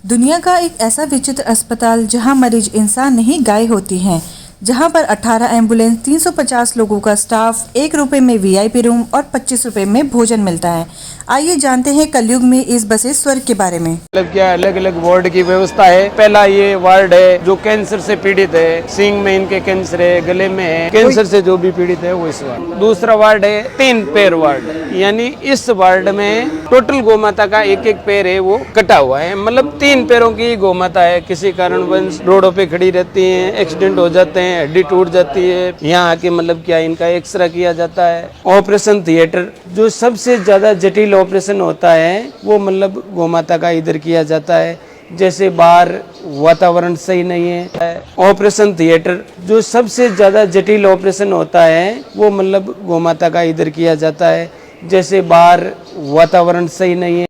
दुनिया का एक ऐसा विचित्र अस्पताल जहां मरीज इंसान नहीं गाय होती हैं, जहां पर 18 एम्बुलेंस, 350 लोगों का स्टाफ, 1 रुपए में वीआईपी रूम और 25 रुपए में भोजन मिलता है। आइए जानते हैं कलयुग में इस बसे स्वर्ग के बारे में। मतलब क्या अलग अलग वार्ड की व्यवस्था है। पहला ये वार्ड है जो कैंसर से पीड़ित है, सींग में इनके कैंसर है, गले में है, कैंसर से जो भी पीड़ित है वो इस वार्ड। दूसरा वार्ड है 3 पैर वार्ड, यानी इस वार्ड में टोटल गौमाता का एक एक पैर है वो कटा हुआ है, मतलब 3 पैरों की गौमाता है। किसी कारणवश रोडों पे खड़ी रहती है, एक्सीडेंट हो जाते हैं, हड्डी टूट जाती है, यहाँ आके मतलब क्या इनका एक्सरे किया जाता है। ऑपरेशन थिएटर जो सबसे ज्यादा जटिल ऑपरेशन होता है वो मतलब गौमाता का इधर किया जाता है। जैसे बाहर वातावरण सही नहीं है, ऑपरेशन थिएटर जो सबसे ज्यादा जटिल ऑपरेशन होता है वो मतलब गौमाता का इधर किया जाता है। जैसे बाहर वातावरण सही नहीं है।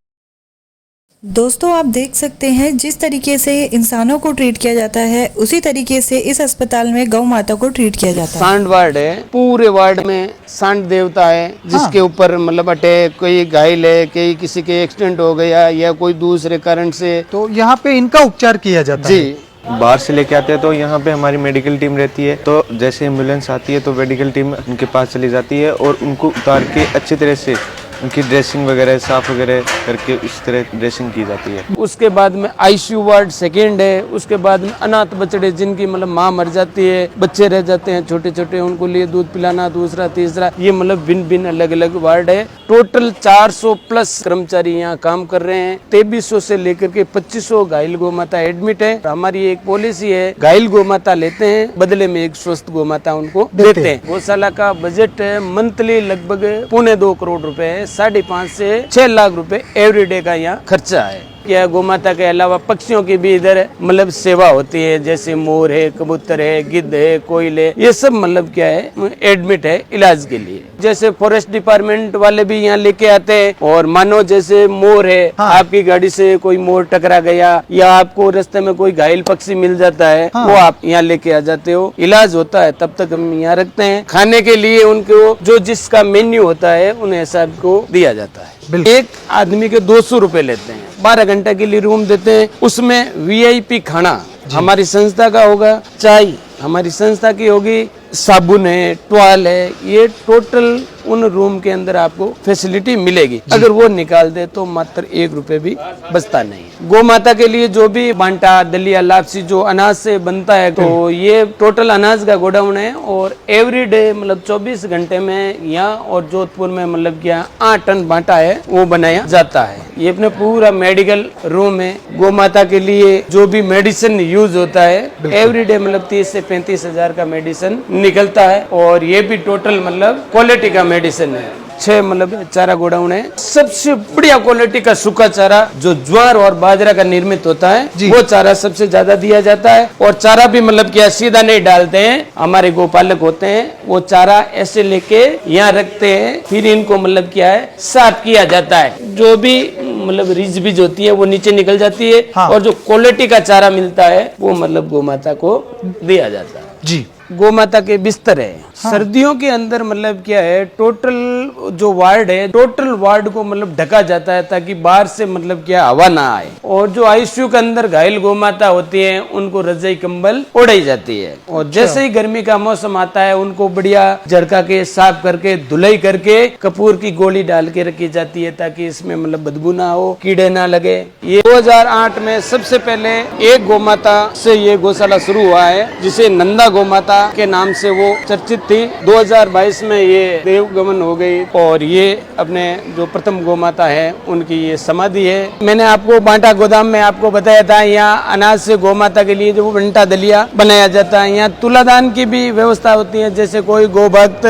दोस्तों, आप देख सकते हैं जिस तरीके से इंसानों को ट्रीट किया जाता है उसी तरीके से इस अस्पताल में गौ माता को ट्रीट किया जाता है। सांड वार्ड है, पूरे वार्ड में सांड देवता है जिसके ऊपर मतलब अटैक, कोई घायल है, कोई किसी के एक्सीडेंट हो गया या कोई दूसरे कारण से, तो यहाँ पे इनका उपचार किया जाता है। जी बाहर से लेके आते हैं तो यहाँ पे हमारी मेडिकल टीम रहती है, तो जैसे एम्बुलेंस आती है तो मेडिकल टीम उनके पास चली जाती है और उनको उतार के अच्छी तरह से उनकी ड्रेसिंग वगैरह साफ वगैरह करके इस तरह ड्रेसिंग की जाती है। उसके बाद में आईसीयू वार्ड सेकेंड है। उसके बाद में अनाथ बच्चे जिनकी मतलब माँ मर जाती है, बच्चे रह जाते हैं छोटे छोटे, उनको लिए दूध पिलाना, दूसरा तीसरा, ये मतलब भिन्न भिन्न अलग अलग वार्ड है। टोटल 400 प्लस कर्मचारी यहाँ काम कर रहे हैं। 2300 से लेकर के 2500 घायल गौमाता एडमिट है। हमारी एक पॉलिसी है, घायल गौमाता लेते हैं, बदले में एक स्वस्थ गौमाता उनको देते हैं। गौशाला का बजट मंथली लगभग 2.25 करोड़ रुपए है। 5.5 से 6 लाख रुपए एवरीडे का यहाँ खर्चा है। या गौमाता के अलावा पक्षियों की भी इधर मतलब सेवा होती है, जैसे मोर है, कबूतर है, गिद्ध है, कोयल है, ये सब मतलब क्या है एडमिट है इलाज के लिए। जैसे फॉरेस्ट डिपार्टमेंट वाले भी यहाँ लेके आते हैं। और मानो जैसे मोर है, आपकी गाड़ी से कोई मोर टकरा गया या आपको रास्ते में कोई घायल पक्षी मिल जाता है, वो आप यहाँ लेके आ जाते हो, इलाज होता है, तब तक हम यहाँ रखते हैं। खाने के लिए उनको जो जिसका मेन्यू होता है उन्हें सबको दिया जाता है। एक आदमी के 200 रुपए लेते हैं, 12 घंटे के लिए रूम देते हैं। उसमें वीआईपी खाना हमारी संस्था का होगा, चाय हमारी संस्था की होगी, साबुन है, टॉवल है, ये टोटल उन रूम के अंदर आपको फैसिलिटी मिलेगी। अगर वो निकाल दे तो मात्र 1 रुपए भी बचता नहीं है। गौ माता के लिए जो भी बांटा, दलिया, लापसी जो अनाज से बनता है, तो ये टोटल अनाज का गोडाउन है। और एवरीडे मतलब 24 घंटे में यहाँ और जोधपुर में मतलब क्या 8 टन बांटा है वो बनाया जाता है। ये अपने पूरा मेडिकल रूम है। गौ माता के लिए जो भी मेडिसिन यूज होता है एवरीडे मतलब 30 से 35 हजार का मेडिसिन निकलता है। और ये भी टोटल मतलब क्वालिटी का मेडिसिन है। 6 मतलब चारा गोडाउन है। सबसे बढ़िया क्वालिटी का सूखा चारा जो ज्वार और बाजरा का निर्मित होता है, वो चारा सबसे ज्यादा दिया जाता है। और चारा भी मतलब क्या सीधा नहीं डालते हैं, हमारे गोपालक होते हैं, वो चारा ऐसे लेके यहाँ रखते हैं, फिर इनको मतलब क्या है साफ किया जाता है। जो भी मतलब रिज बीज होती है वो नीचे निकल जाती है। और जो क्वालिटी का चारा मिलता है वो मतलब गौमाता को दिया जाता है। जी, गौमाता के बिस्तर है। सर्दियों के अंदर मतलब क्या है, टोटल जो वार्ड है, टोटल वार्ड को मतलब ढका जाता है ताकि बाहर से मतलब क्या हवा ना आए। और जो आईसीयू के अंदर घायल गौमाता होती है उनको रजाई कंबल ओढ़ाई जाती है। और जैसे ही गर्मी का मौसम आता है उनको बढ़िया झड़का के साफ करके धुलाई करके कपूर की गोली डाल के रखी जाती है ताकि इसमें मतलब बदबू ना हो, कीड़े ना लगे। ये 2008 में सबसे पहले एक गौमाता से ये गौशाला शुरू हुआ है जिसे नंदा गौमाता के नाम से वो चर्चित थी। 2022 में ये देवगमन हो गई और ये अपने जो प्रथम गौमाता है उनकी ये समाधि है। मैंने आपको बांटा गोदाम में आपको बताया था, यहाँ अनाज से गौमाता के लिए जो बंटा दलिया बनाया जाता है। यहाँ तुलादान की भी व्यवस्था होती है, जैसे कोई गौ भक्त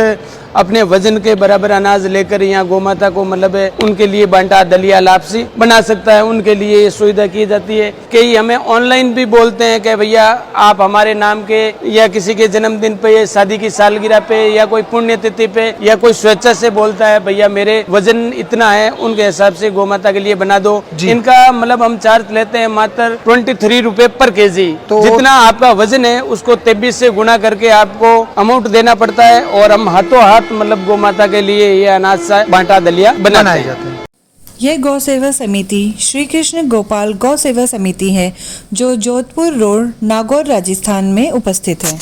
अपने वजन के बराबर अनाज लेकर यहाँ गौमाता को मतलब उनके लिए बांटा दलिया लापसी बना सकता है, उनके लिए ये सुविधा की जाती है। कई हमें ऑनलाइन भी बोलते हैं कि भैया आप हमारे नाम के या किसी के जन्मदिन पे, शादी की सालगिरह पे या कोई पुण्यतिथि पे या कोई स्वेच्छा से बोलता है भैया मेरे वजन इतना है, उनके हिसाब से गौमाता के लिए बना दो। इनका मतलब हम चार्ज लेते हैं मात्र 23 रुपए पर केजी। तो जितना आपका वजन है उसको 23 से गुणा करके आपको अमाउंट देना पड़ता है। और हम हाथों हाथ मतलब गौ माता के लिए ये अनाज सा बांटा दलिया बनाए जाते हैं। यह गौ सेवा समिति श्री कृष्ण गोपाल गौ सेवा समिति है जो जोधपुर रोड, नागौर, राजस्थान में उपस्थित है।